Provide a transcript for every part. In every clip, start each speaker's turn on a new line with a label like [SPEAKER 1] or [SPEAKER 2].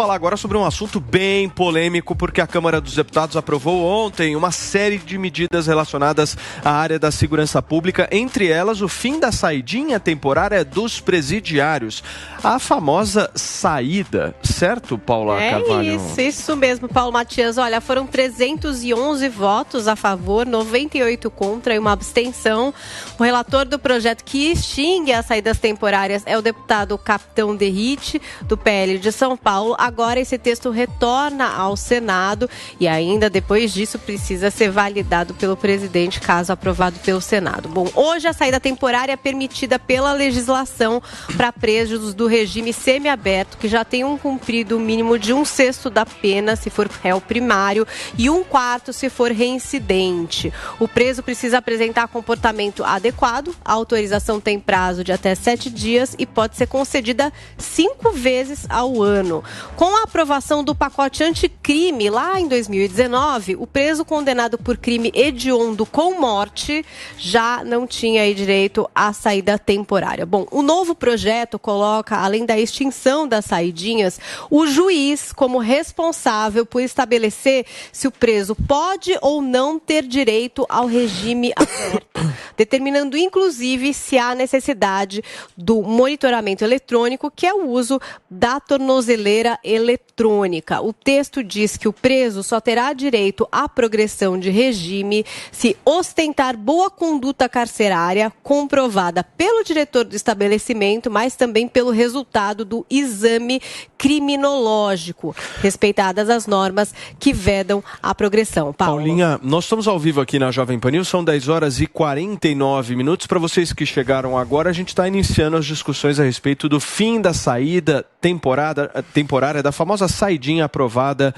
[SPEAKER 1] falar agora sobre um assunto bem polêmico, porque a Câmara dos Deputados aprovou ontem uma série de medidas relacionadas à área da segurança pública, entre elas o fim da saidinha temporária dos presidiários, a famosa saída, certo, Paula Carvalho?
[SPEAKER 2] Isso mesmo, Paulo Matias. Olha, foram 311 votos a favor, 98 contra e uma abstenção. O relator do projeto que extingue as saídas temporárias é o deputado Capitão Derrite, do PL de São Paulo. Agora esse texto retorna ao Senado e ainda depois disso precisa ser validado pelo presidente, caso aprovado pelo Senado. Bom, hoje a saída temporária é permitida pela legislação para presos do regime semiaberto, que já tenham cumprido o mínimo de 1/6 da pena, se for réu primário, e 1/4 se for reincidente. O preso precisa apresentar comportamento adequado, a autorização tem prazo de até 7 dias e pode ser concedida 5 vezes ao ano. Com a aprovação do pacote anticrime lá em 2019, o preso condenado por crime hediondo com morte já não tinha aí direito à saída temporária. Bom, o novo projeto coloca, além da extinção das saidinhas, o juiz como responsável por estabelecer se o preso pode ou não ter direito ao regime aberto, determinando inclusive se há necessidade do monitoramento eletrônico, que é o uso da tornozeleira eletrônica. O texto diz que o preso só terá direito à progressão de regime se ostentar boa conduta carcerária comprovada pelo diretor do estabelecimento, mas também pelo resultado do exame criminológico, respeitadas as normas que vedam a progressão.
[SPEAKER 1] Paulinha, nós estamos ao vivo aqui na Jovem Pan News, são 10h49. Para vocês que chegaram agora, a gente está iniciando as discussões a respeito do fim da saída temporária da famosa saidinha aprovada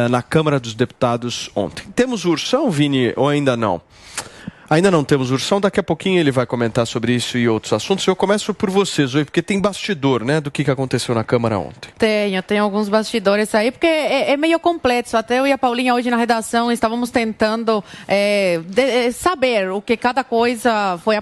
[SPEAKER 1] na Câmara dos Deputados ontem. Temos o Ursão, Vini, ou ainda não? Ainda não temos o Ursão, daqui a pouquinho ele vai comentar sobre isso e outros assuntos. Eu começo por você, Zoe, porque tem bastidor, né, do que aconteceu na Câmara ontem.
[SPEAKER 3] Tenho alguns bastidores aí, porque é meio complexo. Até eu e a Paulinha hoje na redação estávamos tentando saber o que cada coisa foi...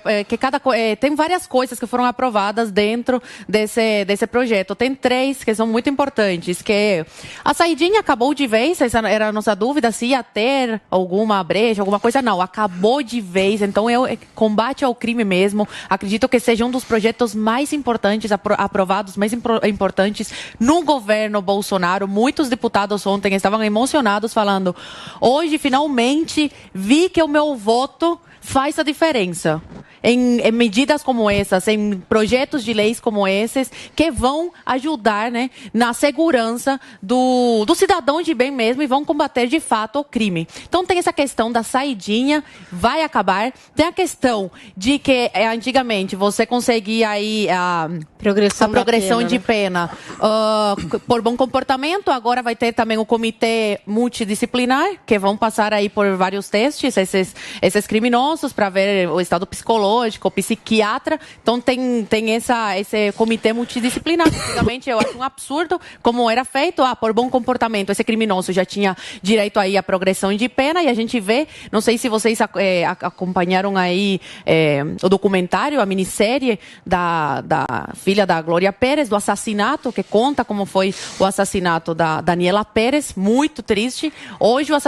[SPEAKER 3] tem várias coisas que foram aprovadas dentro desse projeto. Tem 3 que são muito importantes, que a saidinha acabou de vez, essa era a nossa dúvida, se ia ter alguma brecha, alguma coisa. Não, acabou de vez. Então, combate ao crime mesmo. Acredito que seja um dos projetos mais importantes, aprovados, mais importantes no governo Bolsonaro. Muitos deputados ontem estavam emocionados falando: hoje, finalmente, vi que o meu voto faz a diferença em medidas como essas, em projetos de leis como esses, que vão ajudar, né, na segurança do cidadão de bem mesmo e vão combater de fato o crime. Então tem essa questão da saidinha, vai acabar. Tem a questão de que antigamente você conseguia aí a progressão de pena por bom comportamento. Agora vai ter também o comitê multidisciplinar, que vão passar aí por vários testes, esses criminosos, para ver o estado psicológico, psiquiatra. Então tem esse comitê multidisciplinar. Antigamente eu acho um absurdo como era feito. Por bom comportamento, esse criminoso já tinha direito aí à progressão de pena, e a gente vê, não sei se vocês acompanharam aí o documentário, a minissérie da filha da Glória Pérez, do assassinato, que conta como foi o assassinato da Daniela Pérez, muito triste. Hoje os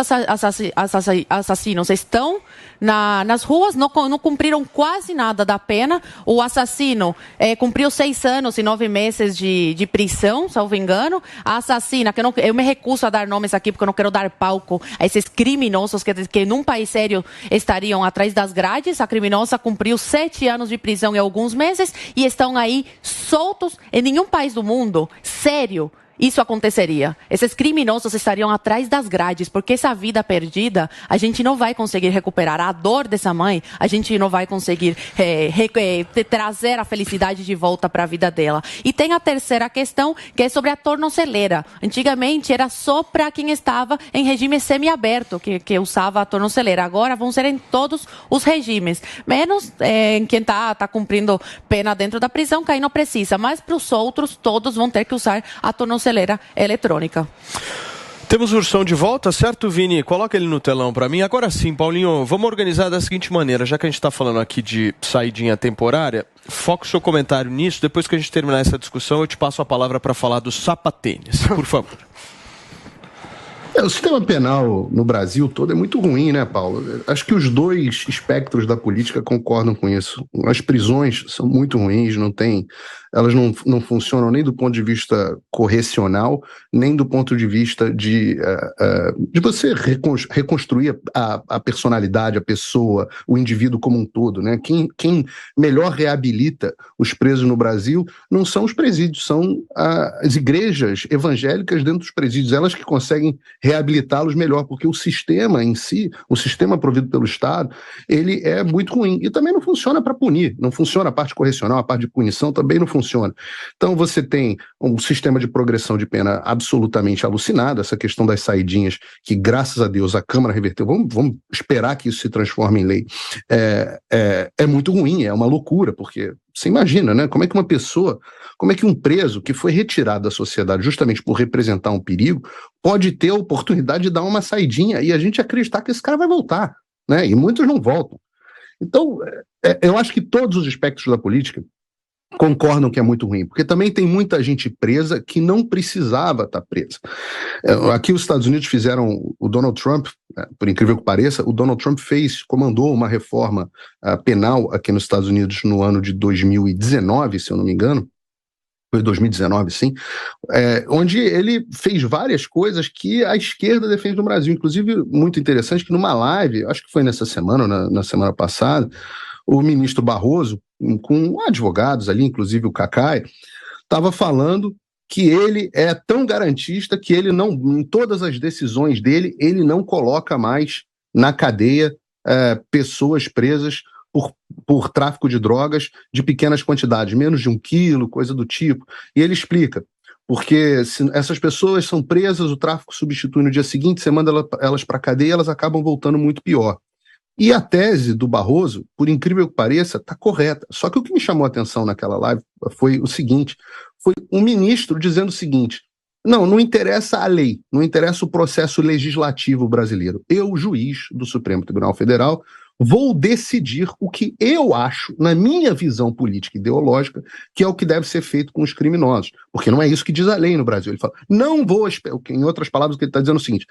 [SPEAKER 3] assassinos estão nas ruas, não cumpriram quase nada da pena. O assassino cumpriu 6 anos e 9 meses de prisão, salvo engano. A assassina, que eu me recuso a dar nomes aqui porque eu não quero dar palco a esses criminosos que num país sério estariam atrás das grades. A criminosa cumpriu 7 anos de prisão em alguns meses e estão aí soltos. Em nenhum país do mundo sério isso aconteceria. Esses criminosos estariam atrás das grades, porque essa vida perdida a gente não vai conseguir recuperar. A dor dessa mãe, a gente não vai conseguir trazer a felicidade de volta para a vida dela. E tem a terceira questão, que é sobre a tornozeleira. Antigamente era só para quem estava em regime semiaberto que usava a tornozeleira. Agora vão ser em todos os regimes, menos em quem está cumprindo pena dentro da prisão, que aí não precisa. Mas para os outros, todos vão ter que usar a tornozeleira eletrônica.
[SPEAKER 1] Temos o Ursão de volta, certo, Vini? Coloca ele no telão para mim. Agora sim, Paulinho, vamos organizar da seguinte maneira, já que a gente está falando aqui de saidinha temporária, foca o seu comentário nisso. Depois que a gente terminar essa discussão, eu te passo a palavra para falar do sapatênis, por favor.
[SPEAKER 4] O sistema penal no Brasil todo é muito ruim, né, Paulo? Acho que os dois espectros da política concordam com isso. As prisões são muito ruins, elas não funcionam nem do ponto de vista correcional, nem do ponto de vista de você reconstruir a personalidade, a pessoa, o indivíduo como um todo, né? Quem melhor reabilita os presos no Brasil não são os presídios, são as igrejas evangélicas dentro dos presídios, elas que conseguem reabilitá-los melhor, porque o sistema em si, o sistema provido pelo Estado, ele é muito ruim. E também não funciona para punir, não funciona a parte correcional, a parte de punição também não funciona. Então você tem um sistema de progressão de pena absolutamente alucinado, essa questão das saidinhas, que graças a Deus a Câmara reverteu, vamos esperar que isso se transforme em lei, é muito ruim, é uma loucura, porque você imagina, né? Como é que um preso que foi retirado da sociedade justamente por representar um perigo, pode ter a oportunidade de dar uma saidinha e a gente acreditar que esse cara vai voltar, né? E muitos não voltam. Então, eu acho que todos os aspectos da política concordam que é muito ruim, porque também tem muita gente presa que não precisava estar presa. Aqui os Estados Unidos fizeram, o Donald Trump, por incrível que pareça, o Donald Trump comandou uma reforma penal aqui nos Estados Unidos no ano de 2019, se eu não me engano, foi 2019, sim, onde ele fez várias coisas que a esquerda defende no Brasil, inclusive muito interessante que numa live, acho que foi nessa semana, na semana passada, o ministro Barroso, com advogados ali, inclusive o Cacai, estava falando que ele é tão garantista que ele não, em todas as decisões dele, ele não coloca mais na cadeia pessoas presas por tráfico de drogas de pequenas quantidades, menos de 1 quilo, coisa do tipo. E ele explica, porque se essas pessoas são presas, o tráfico substitui no dia seguinte, você manda elas para a cadeia, elas acabam voltando muito pior. E a tese do Barroso, por incrível que pareça, está correta. Só que o que me chamou a atenção naquela live foi o seguinte, foi um ministro dizendo o seguinte, não interessa a lei, não interessa o processo legislativo brasileiro. Eu, juiz do Supremo Tribunal Federal, vou decidir o que eu acho, na minha visão política e ideológica, que é o que deve ser feito com os criminosos. Porque não é isso que diz a lei no Brasil. Ele fala, não vou, em outras palavras, o que ele está dizendo é o seguinte,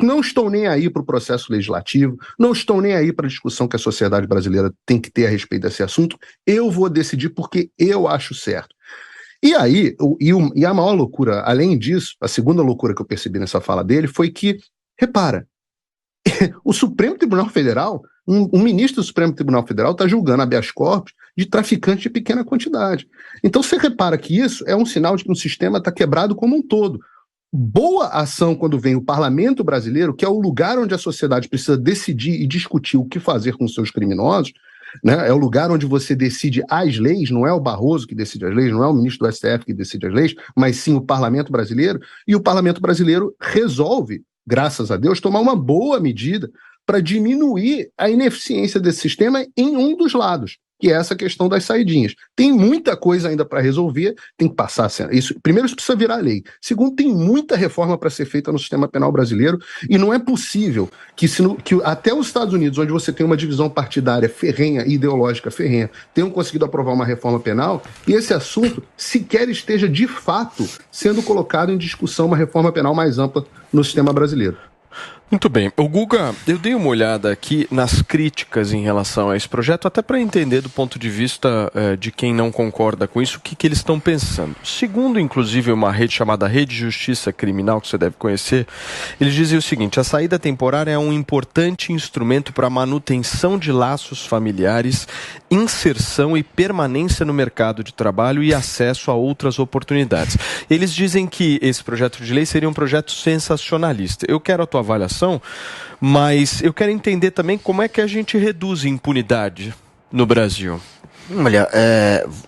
[SPEAKER 4] não estou nem aí para o processo legislativo, não estou nem aí para a discussão que a sociedade brasileira tem que ter a respeito desse assunto, eu vou decidir porque eu acho certo. E aí, e a maior loucura, além disso, a segunda loucura que eu percebi nessa fala dele foi que, repara, o Supremo Tribunal Federal, um ministro do Supremo Tribunal Federal está julgando habeas corpus de traficante de pequena quantidade. Então você repara que isso é um sinal de que o sistema está quebrado como um todo. Boa ação quando vem o parlamento brasileiro, que é o lugar onde a sociedade precisa decidir e discutir o que fazer com seus criminosos, né? É o lugar onde você decide as leis, não é o Barroso que decide as leis, não é o ministro do STF que decide as leis, mas sim o parlamento brasileiro, e o parlamento brasileiro resolve, graças a Deus, tomar uma boa medida para diminuir a ineficiência desse sistema em um dos lados, que é essa questão das saidinhas. Tem muita coisa ainda para resolver, tem que passar isso. Primeiro, isso precisa virar lei. Segundo, tem muita reforma para ser feita no sistema penal brasileiro e não é possível que até os Estados Unidos, onde você tem uma divisão partidária ferrenha e ideológica ferrenha, tenham conseguido aprovar uma reforma penal e esse assunto sequer esteja de fato sendo colocado em discussão uma reforma penal mais ampla no sistema brasileiro.
[SPEAKER 1] Muito bem. O Guga, eu dei uma olhada aqui nas críticas em relação a esse projeto, até para entender do ponto de vista de quem não concorda com isso, o que eles estão pensando. Segundo, inclusive, uma rede chamada Rede Justiça Criminal, que você deve conhecer, eles dizem o seguinte, a saída temporária é um importante instrumento para a manutenção de laços familiares, inserção e permanência no mercado de trabalho e acesso a outras oportunidades. Eles dizem que esse projeto de lei seria um projeto sensacionalista. Eu quero a tua avaliação, mas eu quero entender também como é que a gente reduz a impunidade no Brasil.
[SPEAKER 5] Olha,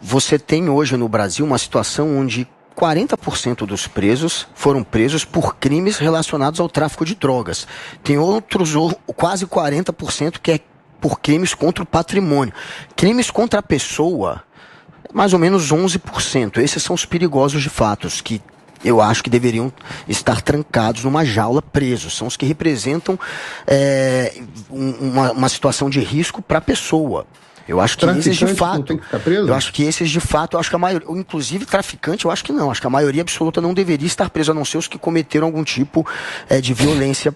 [SPEAKER 5] você tem hoje no Brasil uma situação onde 40% dos presos foram presos por crimes relacionados ao tráfico de drogas. Tem outros, quase 40%, que é por crimes contra o patrimônio. Crimes contra a pessoa, mais ou menos 11%. Esses são os perigosos de fato, que eu acho que deveriam estar trancados numa jaula, presos. São os que representam uma situação de risco para a pessoa. Eu acho que esses de fato, eu acho que esses de fato, eu acho que a maioria, inclusive traficante, eu acho que não. Acho que a maioria absoluta não deveria estar presa, a não ser os que cometeram algum tipo de violência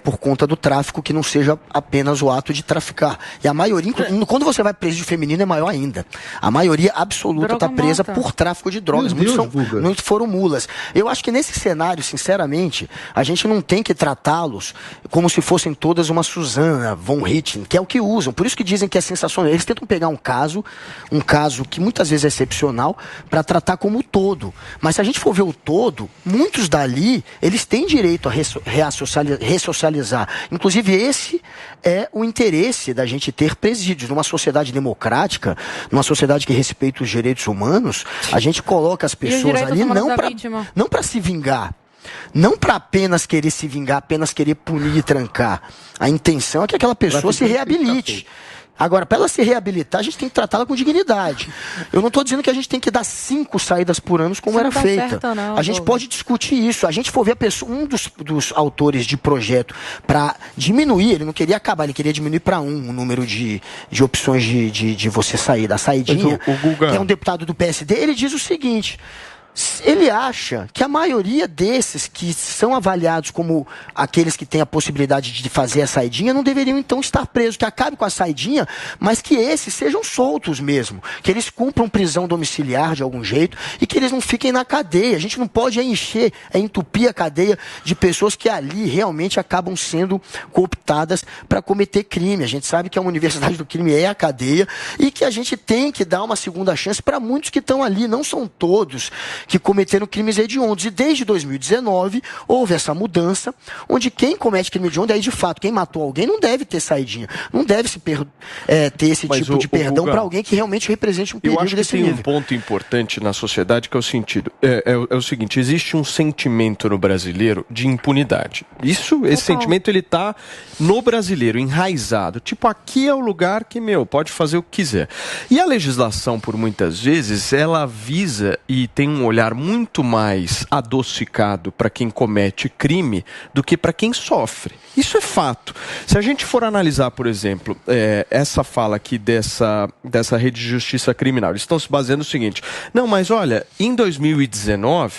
[SPEAKER 5] por conta do tráfico, que não seja apenas o ato de traficar. E a maioria, quando você vai preso de feminino, é maior ainda. A maioria absoluta está presa por tráfico de drogas. Muitos foram mulas. Eu acho que nesse cenário, sinceramente, a gente não tem que tratá-los como se fossem todas uma Suzana von Richthofen, que é o que usam. Por isso que dizem que é sensacional. Eles tentam pegar um caso que muitas vezes é excepcional, para tratar como o todo. Mas se a gente for ver o todo, muitos dali, eles têm direito a ressocializar. Inclusive, esse é o interesse da gente ter presídios. Numa sociedade democrática, numa sociedade que respeita os direitos humanos, a gente coloca as pessoas ali não para se vingar. Não para apenas querer se vingar, apenas querer punir e trancar. A intenção é que aquela pessoa se reabilite. Agora, para ela se reabilitar, a gente tem que tratá-la com dignidade. Eu não estou dizendo que a gente tem que dar 5 saídas por ano como era feita. A gente pode discutir isso. A gente for ver a pessoa, um dos autores de projeto para diminuir, ele não queria acabar, ele queria diminuir para 1 o número de opções de você sair da saidinha, que é um deputado do PSD, ele diz o seguinte: ele acha que a maioria desses que são avaliados como aqueles que têm a possibilidade de fazer a saidinha não deveriam então estar presos, que acabe com a saidinha, mas que esses sejam soltos mesmo, que eles cumpram prisão domiciliar de algum jeito e que eles não fiquem na cadeia. A gente não pode entupir a cadeia de pessoas que ali realmente acabam sendo cooptadas para cometer crime. A gente sabe que a universidade do crime é a cadeia e que a gente tem que dar uma segunda chance para muitos que estão ali, não são todos que cometeram crimes hediondos. E desde 2019 houve essa mudança, onde quem comete crime hediondo, aí de fato, quem matou alguém não deve ter saidinha, não deve se ter esse tipo de perdão para alguém que realmente represente um perigo desse nível.
[SPEAKER 1] Eu acho que tem um ponto importante na sociedade que é o sentido, é o seguinte: existe um sentimento no brasileiro de impunidade. Esse sentimento ele está no brasileiro, enraizado. Tipo, aqui é o lugar que, pode fazer o que quiser. E a legislação, por muitas vezes, ela visa e tem um olhar muito mais adocicado para quem comete crime do que para quem sofre. Isso é fato. Se a gente for analisar, por exemplo, essa fala aqui dessa rede de justiça criminal, eles estão se baseando no seguinte: não, mas olha, em 2019,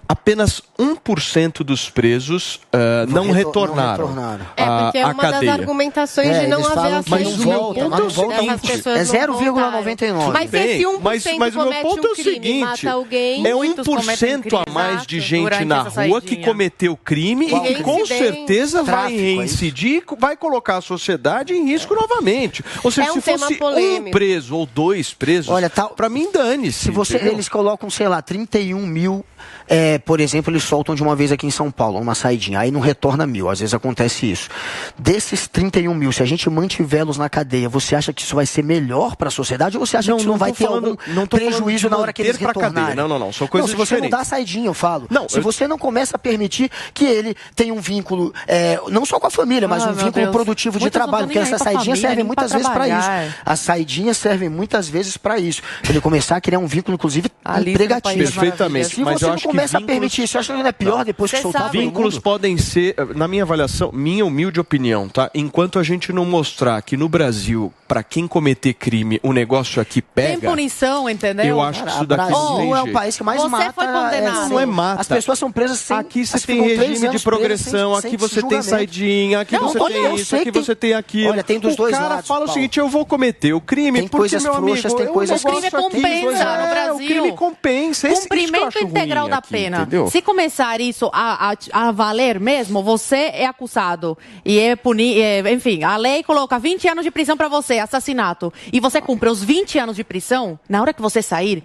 [SPEAKER 1] apenas 1% dos presos não retornaram
[SPEAKER 2] porque é uma das argumentações de não haver acesso.
[SPEAKER 1] Mas o meu ponto é o seguinte:
[SPEAKER 5] é 0,99.
[SPEAKER 2] Mas se esse 1%
[SPEAKER 1] mas o meu ponto é o seguinte:
[SPEAKER 2] mata alguém,
[SPEAKER 1] é 1% a mais de gente na rua que cometeu crime e que com certeza vai reincidir, vai colocar a sociedade em risco novamente. Ou seja, se fosse um preso ou 2 presos, para mim dane-se.
[SPEAKER 5] Eles colocam, 31 mil, por exemplo, eles soltam de uma vez aqui em São Paulo, uma saidinha, aí não retorna 1.000, às vezes acontece isso. Desses 31 mil, se a gente mantivê-los na cadeia, você acha que isso vai ser melhor para a sociedade ou você acha que isso não vai ter algum prejuízo na hora que eles retornarem?
[SPEAKER 1] Não, são coisas
[SPEAKER 5] se você
[SPEAKER 1] diferentes.
[SPEAKER 5] não dá a saidinha, eu falo. Se você não começa a permitir que ele tenha um vínculo, não só com a família, mas um vínculo produtivo de trabalho, porque essas saidinhas servem muitas vezes para isso. As saidinhas servem muitas vezes para isso. Ele começar a criar um vínculo, inclusive, empregativo.
[SPEAKER 1] Perfeitamente.
[SPEAKER 5] Se você não começa a permitir isso, acha que não é pior depois que soltar?
[SPEAKER 1] Vínculos podem ser, na minha avaliação, minha humilde opinião, tá? Enquanto a gente não mostrar que no Brasil, para quem cometer crime, o negócio aqui pega...
[SPEAKER 3] Tem punição, entendeu?
[SPEAKER 1] Eu acho que isso daqui
[SPEAKER 5] não é o país que mais mata.
[SPEAKER 2] Você foi condenado.
[SPEAKER 1] Não é mata.
[SPEAKER 5] As pessoas são presas sem...
[SPEAKER 1] Aqui você tem regime de progressão, aqui você tem saidinha, aqui você tem isso, aqui você tem aquilo.
[SPEAKER 5] Olha, tem dos dois lados.
[SPEAKER 1] O cara fala o seguinte: eu vou cometer o crime,
[SPEAKER 5] tem coisas frouxas, tem coisas...
[SPEAKER 3] O crime compensa no Brasil.
[SPEAKER 1] O crime compensa.
[SPEAKER 3] Cumprimento integral da pena. Se começar isso a valer mesmo, você é acusado e é punido, enfim, a lei coloca 20 anos de prisão para você, assassinato, e você cumpre os 20 anos de prisão, na hora que você sair,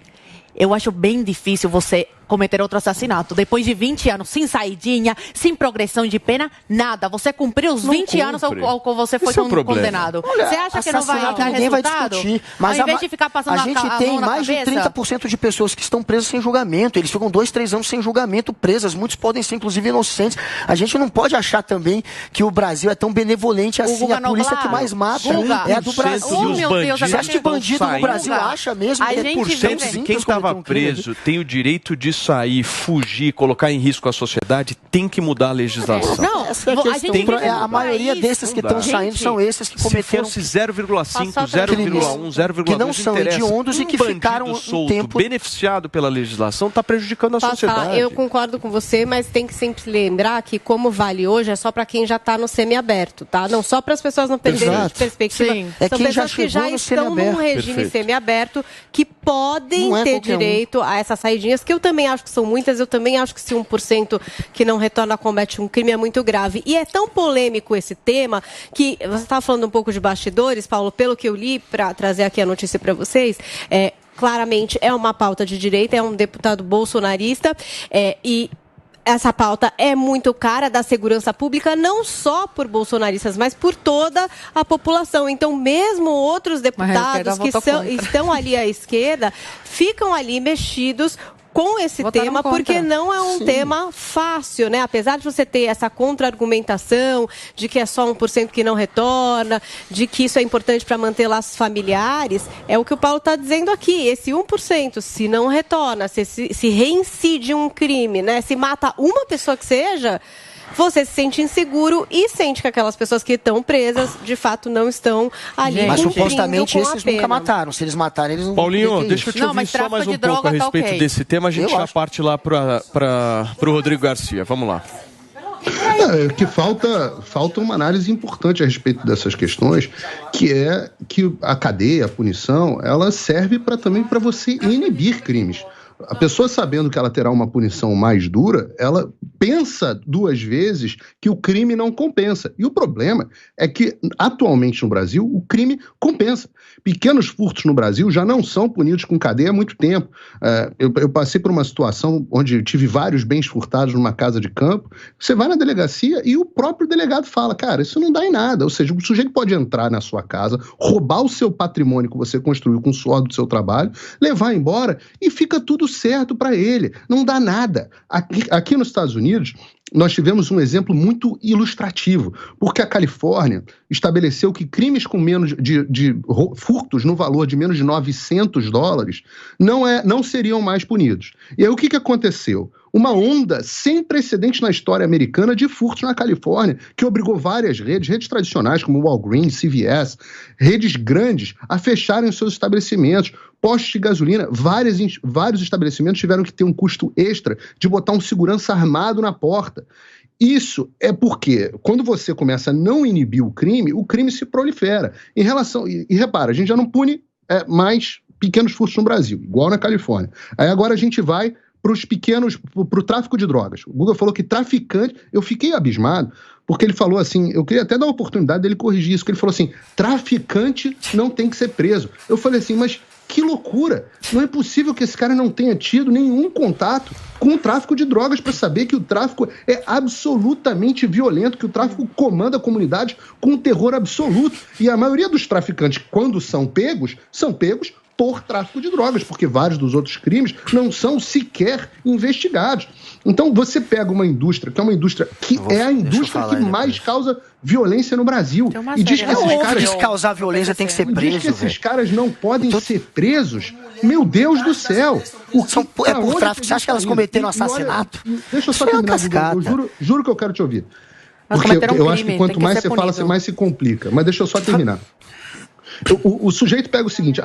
[SPEAKER 3] eu acho bem difícil você cometer outro assassinato. Depois de 20 anos, sem saidinha, sem progressão de pena, nada. Você cumpriu os 20 anos ao qual você foi condenado.
[SPEAKER 5] Olha,
[SPEAKER 3] você acha que não vai dar
[SPEAKER 5] ninguém
[SPEAKER 3] resultado?
[SPEAKER 5] Vai discutir, mas
[SPEAKER 3] ao invés de ficar passando
[SPEAKER 5] a gente tem mais de 30% de pessoas que estão presas sem julgamento. Eles ficam 2, 3 anos sem julgamento presas. Muitos podem ser, inclusive, inocentes. A gente não pode achar também que o Brasil é tão benevolente assim. A polícia que mais mata é a do Brasil.
[SPEAKER 1] Você
[SPEAKER 5] acha que bandido no Brasil acha mesmo que
[SPEAKER 1] 1% de quem estava preso tem o direito de sair, fugir, colocar em risco a sociedade, tem que mudar a legislação.
[SPEAKER 5] Não, essa é a questão. A maioria desses que estão saindo são esses que cometeram...
[SPEAKER 1] Se fosse 0,5, 0,1, 0,2,
[SPEAKER 5] que não são hediondos e que ficaram
[SPEAKER 1] solto, tempo beneficiado pela legislação, está prejudicando a sociedade.
[SPEAKER 2] Eu concordo com você, mas tem que sempre lembrar que como vale hoje é só para quem já está no semiaberto, tá? Não só para as pessoas não perderem de perspectiva.
[SPEAKER 3] Sim.
[SPEAKER 2] São pessoas que já estão num regime semiaberto que podem ter direito a essas saidinhas, que eu também acho que são muitas, eu também acho que se 1% que não retorna comete um crime é muito grave. E é tão polêmico esse tema que você estava falando um pouco de bastidores, Paulo, pelo que eu li para trazer aqui a notícia para vocês, claramente é uma pauta de direita, é um deputado bolsonarista e essa pauta é muito cara da segurança pública, não só por bolsonaristas, mas por toda a população. Então, mesmo outros deputados que estão ali à esquerda, ficam ali mexidos com esse tema, porque não é um tema fácil, né? Apesar de você ter essa contra-argumentação de que é só 1% que não retorna, de que isso é importante para manter laços familiares, é o que o Paulo está dizendo aqui. Esse 1%, se não retorna, se reincide um crime, né? Se mata uma pessoa que seja, você se sente inseguro e sente que aquelas pessoas que estão presas, de fato, não estão ali.
[SPEAKER 5] Mas supostamente esses nunca mataram. Se eles matarem, eles não...
[SPEAKER 1] Paulinho, deixa eu te ouvir só mais um pouco a respeito desse tema. A gente já parte lá para o Rodrigo Garcia. Vamos lá.
[SPEAKER 4] Que falta uma análise importante a respeito dessas questões, que é que a cadeia, a punição, ela serve também para você inibir crimes. A pessoa, sabendo que ela terá uma punição mais dura, ela pensa duas vezes que o crime não compensa. E o problema é que, atualmente no Brasil, o crime compensa. Pequenos furtos no Brasil já não são punidos com cadeia há muito tempo. Eu passei por uma situação onde eu tive vários bens furtados numa casa de campo. Você vai na delegacia e o próprio delegado fala, cara, isso não dá em nada. Ou seja, o sujeito pode entrar na sua casa, roubar o seu patrimônio que você construiu com o suor do seu trabalho, levar embora e fica tudo certo para ele. Não dá nada. Aqui nos Estados Unidos, nós tivemos um exemplo muito ilustrativo, porque a Califórnia estabeleceu que crimes com menos de furtos no valor de menos de $900 não seriam mais punidos. E aí o que aconteceu? Uma onda sem precedente na história americana de furtos na Califórnia, que obrigou várias redes tradicionais como Walgreens, CVS, redes grandes, a fecharem os seus estabelecimentos. Postos de gasolina, vários estabelecimentos tiveram que ter um custo extra de botar um segurança armado na porta. Isso é porque, quando você começa a não inibir o crime se prolifera. E repara, a gente já não pune mais pequenos furtos no Brasil, igual na Califórnia. Aí agora a gente vai para o tráfico de drogas. O Guga falou que traficante... Eu fiquei abismado, porque ele falou assim... Eu queria até dar a oportunidade dele corrigir isso, porque ele falou assim, traficante não tem que ser preso. Eu falei assim, mas que loucura! Não é possível que esse cara não tenha tido nenhum contato com o tráfico de drogas para saber que o tráfico é absolutamente violento, que o tráfico comanda a comunidade com um terror absoluto. E a maioria dos traficantes, quando são pegos por tráfico de drogas, porque vários dos outros crimes não são sequer investigados. Então você pega uma indústria, que é uma indústria que é a indústria que mais causa violência no Brasil, e diz que esses caras...
[SPEAKER 5] causar violência tem que ser preso.
[SPEAKER 4] Diz que esses caras não podem ser presos. Meu Deus do céu!
[SPEAKER 5] É por tráfico. Você acha que elas cometeram assassinato?
[SPEAKER 4] Deixa eu só terminar. Eu juro que eu quero te ouvir. Porque eu acho que quanto mais você fala, mais se complica. Mas deixa eu só terminar. O sujeito pega o seguinte...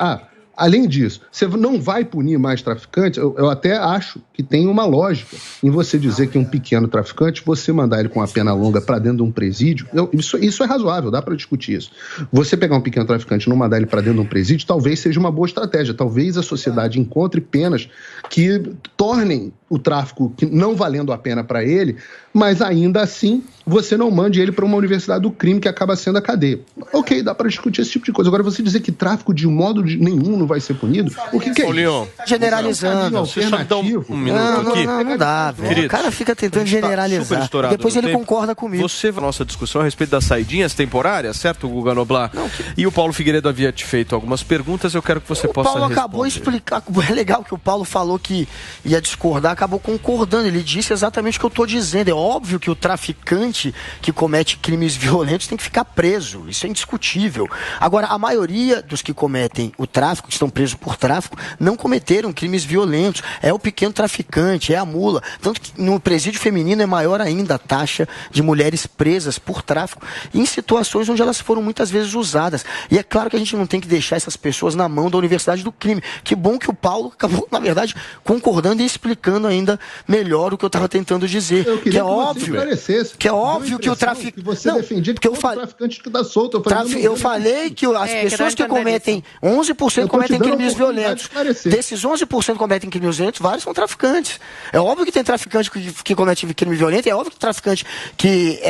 [SPEAKER 4] Além disso, você não vai punir mais traficantes. Eu até acho que tem uma lógica em você dizer que um pequeno traficante, você mandar ele com uma pena longa para dentro de um presídio, isso é razoável, dá para discutir isso. Você pegar um pequeno traficante e não mandar ele para dentro de um presídio, talvez seja uma boa estratégia. Talvez a sociedade encontre penas que tornem o tráfico não valendo a pena para ele, mas ainda assim você não mande ele para uma universidade do crime que acaba sendo a cadeia. Ok, dá para discutir esse tipo de coisa. Agora, você dizer que tráfico de modo nenhum não vai ser punido, o que é isso?
[SPEAKER 5] Generalizando.
[SPEAKER 1] Não
[SPEAKER 5] dá, velho. O cara fica tentando generalizar. Depois ele concorda comigo.
[SPEAKER 1] Nossa discussão a respeito das saidinhas temporárias, certo, Guga Noblar? E o Paulo Figueiredo havia te feito algumas perguntas, eu quero que você possa responder.
[SPEAKER 5] O Paulo acabou de explicar. É legal que o Paulo falou que ia discordar, acabou concordando, ele disse exatamente o que eu estou dizendo. É óbvio que o traficante que comete crimes violentos tem que ficar preso, isso é indiscutível. Agora, a maioria dos que cometem o tráfico, que estão presos por tráfico, não cometeram crimes violentos. É o pequeno traficante, é a mula. Tanto que no presídio feminino é maior ainda a taxa de mulheres presas por tráfico, em situações onde elas foram muitas vezes usadas. E é claro que a gente não tem que deixar essas pessoas na mão da universidade do crime. Que bom que o Paulo acabou, na verdade, concordando e explicando ainda melhor o que eu estava tentando dizer.
[SPEAKER 4] Que é óbvio
[SPEAKER 5] que o traficante...
[SPEAKER 4] Que você defendia que o traficante que dá solto.
[SPEAKER 5] Eu falei que as pessoas que cometem... 11% cometem crimes violentos. Desses 11% que cometem crimes violentos, vários são traficantes. É óbvio que tem traficante que comete crime violento, é óbvio que tem traficante que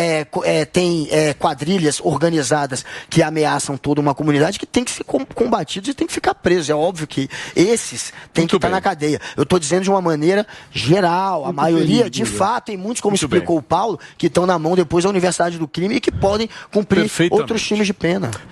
[SPEAKER 5] tem quadrilhas organizadas que ameaçam toda uma comunidade, que tem que ser combatidos e tem que ficar presos. É óbvio que esses têm que estar na cadeia. Eu estou dizendo de uma maneira geral. A maioria, de fato, tem muitos, como explicou o Paulo, que estão na mão depois da Universidade do Crime e que podem cumprir outros times de pena.